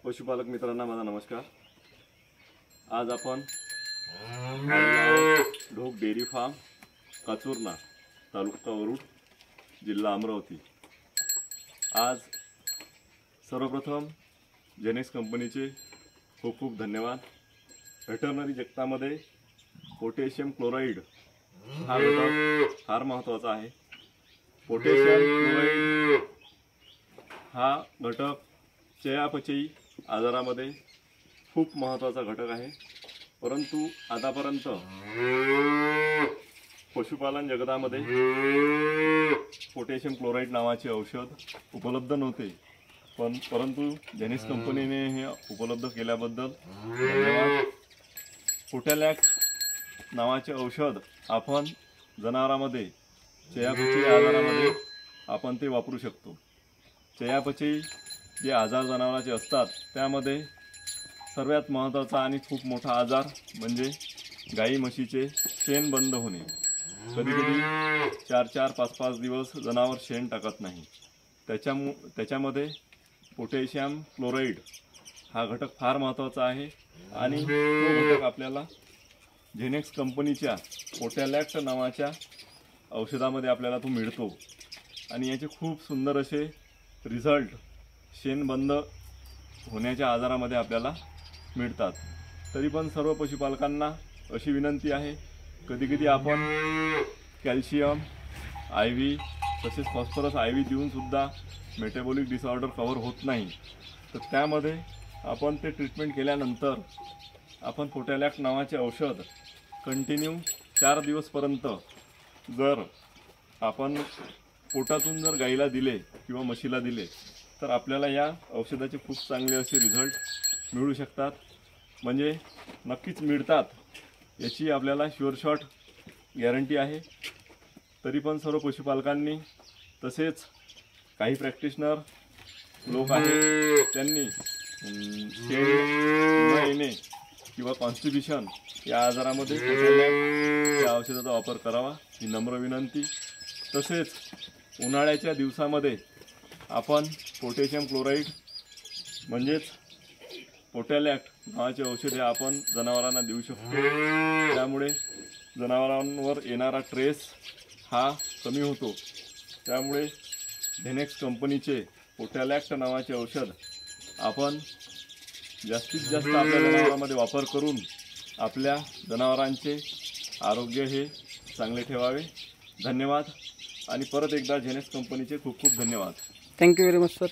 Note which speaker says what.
Speaker 1: पशुपालक मित्रांना माझा नमस्कार। आज आपण ढोक डेअरी फार्म काचूर्ना तालुका वरुड जिल्हा अमरावती। आज सर्वप्रथम जेनेक्स कंपनीचे खूप खूप धन्यवाद। व्हेटरनरी जगतामध्ये पोटॅशियम क्लोराइड हा घटक फार महत्त्वाचा आहे। पोटॅशियम क्लोराइड हा घटक चयापचयी आजारामध्ये खूप महत्त्वाचा घटक आहे, परंतु आतापर्यंत पशुपालन जगतामध्ये पोटॅशियम क्लोराइड नावाचे औषध उपलब्ध नव्हते, परंतु जेनेक्स कंपनीने हे उपलब्ध केल्याबद्दल धन्यवाद। पोटॅलॅक्ट नावाचे औषध आपण जनावरांमध्ये चयापचयी आजारामध्ये आपण ते वापरू शकतो। चयापचयी जे आजार जनावरांचे असतात त्यामध्ये सर्वात महत्त्वाचा आणि खूप मोठा आजार म्हणजे गाई म्हशीचे शेण बंद होणे। कधी कधी 4-4, 5-5 दिवस जनावर शेण टाकत नाही। त्याच्यामध्ये पोटॅशियम क्लोराइड हा घटक फार महत्त्वाचा आहे आणि तो घटक आपल्याला जेनेक्स कंपनीच्या पोटॅलॅक्ट नावाच्या औषधामध्ये आपल्याला तो मिळतो आणि याचे खूप सुंदर असे रिझल्ट शेण बंद होण्याच्या आजारामध्ये आपल्याला मिळतात। तरी पण सर्व पशुपालकांना अशी विनंती आहे, कधी कधी आपण कॅल्शियम IV तसेच फॉस्फरस IV देऊन सुद्धा मेटाबॉलिक डिसऑर्डर कव्हर होत नाही, तर त्यामध्ये आपण ते ट्रीटमेंट केल्यानंतर आपण पोटॅलॅक्ट नावाचे औषध कंटिन्यू 4 दिवसपर्यंत जर आपण पोटातून जर गाईला दिले किंवा म्हशीला दिले तर आपल्याला या औषधाचे खूप चांगले असे रिझल्ट मिळू शकतात, म्हणजे नक्कीच मिळतात याची आपल्याला शुअर शॉट गॅरंटी आहे। तरी पण सर्व पशुपालकांनी तसेच काही प्रॅक्टिशनर लोक आहेत त्यांनी शेण न येणे किंवा कॉन्स्टिपेशन या आजारामध्ये या औषधाचा वापर करावा ही नम्र विनंती। तसेच उन्हाळ्याच्या दिवसामध्ये आपण पोटॅशियम क्लोराइड म्हणजेच पोटॅलॅक्ट नावाचे औषधे आपण जनावरांना देऊ शकतो, त्यामुळे जनावरांवर येणारा ट्रेस हा कमी होतो। त्यामुळे जेनेक्स कंपनीचे पोटॅलॅक्ट नावाचे औषध आपण जास्तीत जास्त आपल्या जनावरांमध्ये वापर करून आपल्या जनावरांचे आरोग्य हे चांगले ठेवावे। धन्यवाद आणि परत एकदा जेनेक्स कंपनीचे खूप खूप धन्यवाद।
Speaker 2: Thank you very much sir.